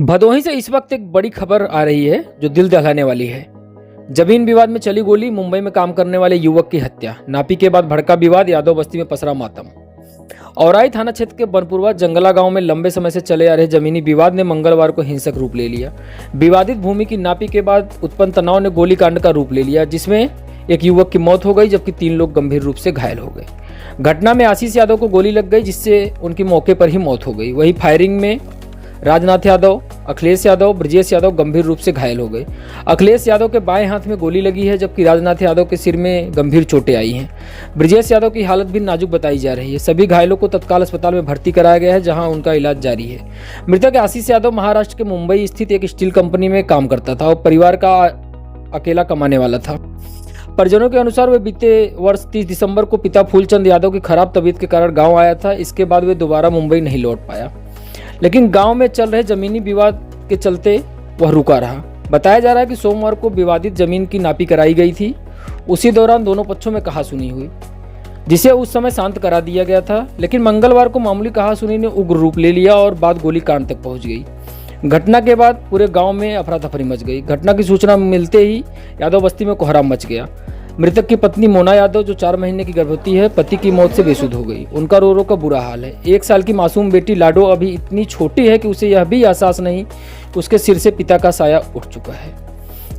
भदोही से इस वक्त एक बड़ी खबर आ रही है जो दिल दहलाने वाली है। जमीन विवाद में चली गोली, मुंबई में काम करने वाले युवक की हत्या, नापी के बाद भड़का विवाद, यादव बस्ती में पसरा मातम। औराई थाना क्षेत्र के बनपुरवा जंगला गांव में लंबे समय से चले आ रहे जमीनी विवाद ने मंगलवार को हिंसक रूप ले लिया। विवादित भूमि की नापी के बाद उत्पन्न तनाव ने गोलीकांड का रूप ले लिया, जिसमें एक युवक की मौत हो गई जबकि 3 लोग गंभीर रूप से घायल हो गए। घटना में आशीष यादव को गोली लग गई जिससे उनकी मौके पर ही मौत हो गई। वहीं फायरिंग में राजनाथ यादव, अखिलेश यादव, ब्रजेश यादव गंभीर रूप से घायल हो गए। अखिलेश यादव के बाएं हाथ में गोली लगी है जबकि राजनाथ यादव के सिर में गंभीर चोटें आई हैं। ब्रजेश यादव की हालत भी नाजुक बताई जा रही है। सभी घायलों को तत्काल अस्पताल में भर्ती कराया गया है जहां उनका इलाज जारी है। मृतक आशीष यादव महाराष्ट्र के मुंबई स्थित एक स्टील कंपनी में काम करता था और परिवार का अकेला कमाने वाला था। परिजनों के अनुसार वे बीते वर्ष 30 दिसंबर को पिता फूलचंद यादव की खराब तबीयत के कारण गाँव आया था। इसके बाद वे दोबारा मुंबई नहीं लौट पाया, लेकिन गांव में चल रहे जमीनी विवाद के चलते वह रुका रहा। बताया जा रहा है कि सोमवार को विवादित जमीन की नापी कराई गई थी। उसी दौरान दोनों पक्षों में कहासुनी हुई, जिसे उस समय शांत करा दिया गया था, लेकिन मंगलवार को मामूली कहासुनी ने उग्र रूप ले लिया और बात गोलीकांड तक पहुंच गई। घटना के बाद पूरे गांव में अफरा तफरी मच गई। घटना की सूचना मिलते ही यादव बस्ती में कोहराम मच गया। मृतक की पत्नी मोना यादव जो 4 महीने की गर्भवती है, पति की मौत से बेसुध हो गई। उनका रो रो का बुरा हाल है। 1 साल की मासूम बेटी लाडो अभी इतनी छोटी है कि उसे यह भी एहसास नहीं, उसके सिर से पिता का साया उठ चुका है।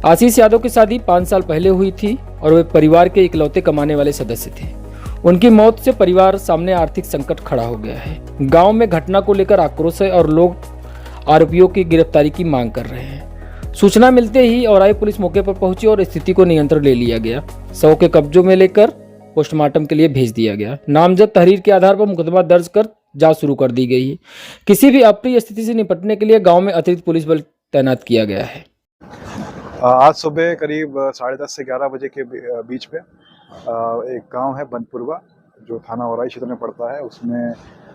आशीष यादव की शादी 5 साल पहले हुई थी और वे परिवार के इकलौते कमाने वाले सदस्य थे। उनकी मौत से परिवार सामने आर्थिक संकट खड़ा हो गया है। गाँव में घटना को लेकर आक्रोश है और लोग आरोपियों की गिरफ्तारी की मांग कर रहे हैं। सूचना मिलते ही औराई पुलिस मौके पर पहुंची और स्थिति को नियंत्रण ले लिया गया। शव के कब्जों में लेकर पोस्टमार्टम के लिए भेज दिया गया। नामजद तहरीर के आधार पर मुकदमा दर्ज कर जांच शुरू कर दी गई है। किसी भी अप्रिय स्थिति से निपटने के लिए गांव में अतिरिक्त पुलिस बल तैनात किया गया है। आज सुबह करीब 10:30 से 11 बजे के बीच में एक गांव है बनपुरवा जो थाना औराई क्षेत्र में पड़ता है। उसमें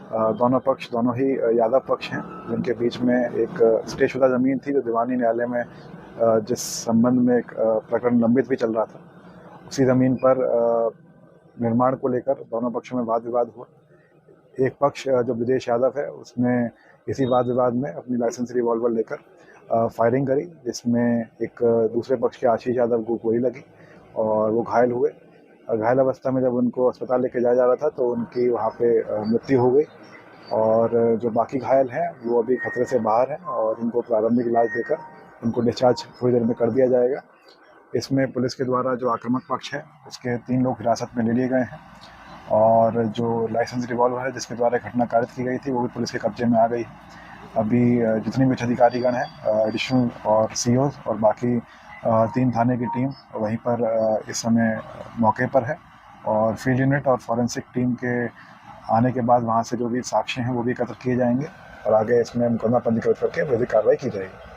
दोनों पक्ष, दोनों ही यादव पक्ष हैं, जिनके बीच में एक स्टेशुदा ज़मीन थी जो दीवानी न्यायालय में जिस संबंध में एक प्रकरण लंबित भी चल रहा था। उसी ज़मीन पर निर्माण को लेकर दोनों पक्षों में वाद विवाद हुआ। एक पक्ष जो ब्रजेश यादव है उसने इसी वाद विवाद में अपनी लाइसेंस रिवॉल्वर लेकर फायरिंग करी, जिसमें एक दूसरे पक्ष के आशीष यादव को गोली लगी और वो घायल हुए। घायल अवस्था में जब उनको अस्पताल लेके जाया जा रहा था तो उनकी वहाँ पे मृत्यु हो गई और जो बाकी घायल हैं वो अभी खतरे से बाहर हैं और उनको प्रारंभिक इलाज देकर उनको डिस्चार्ज थोड़ी देर में कर दिया जाएगा। इसमें पुलिस के द्वारा जो आक्रामक पक्ष है उसके 3 लोग हिरासत में ले लिए गए हैं और जो लाइसेंस रिवॉल्वर है जिसके द्वारा घटना कारित की गई थी वो भी पुलिस के कब्जे में आ गई। अभी जितनी भी उच्च अधिकारीगण हैं, एडिशनल और सीओ और बाकी 3 थाने की टीम वहीं पर इस समय मौके पर है और फील्ड यूनिट और फॉरेंसिक टीम के आने के बाद वहां से जो भी साक्ष्य हैं वो भी एकत्र किए जाएंगे और आगे इसमें मुकदमा पंजीकृत करके विधिक कार्रवाई की जाएगी।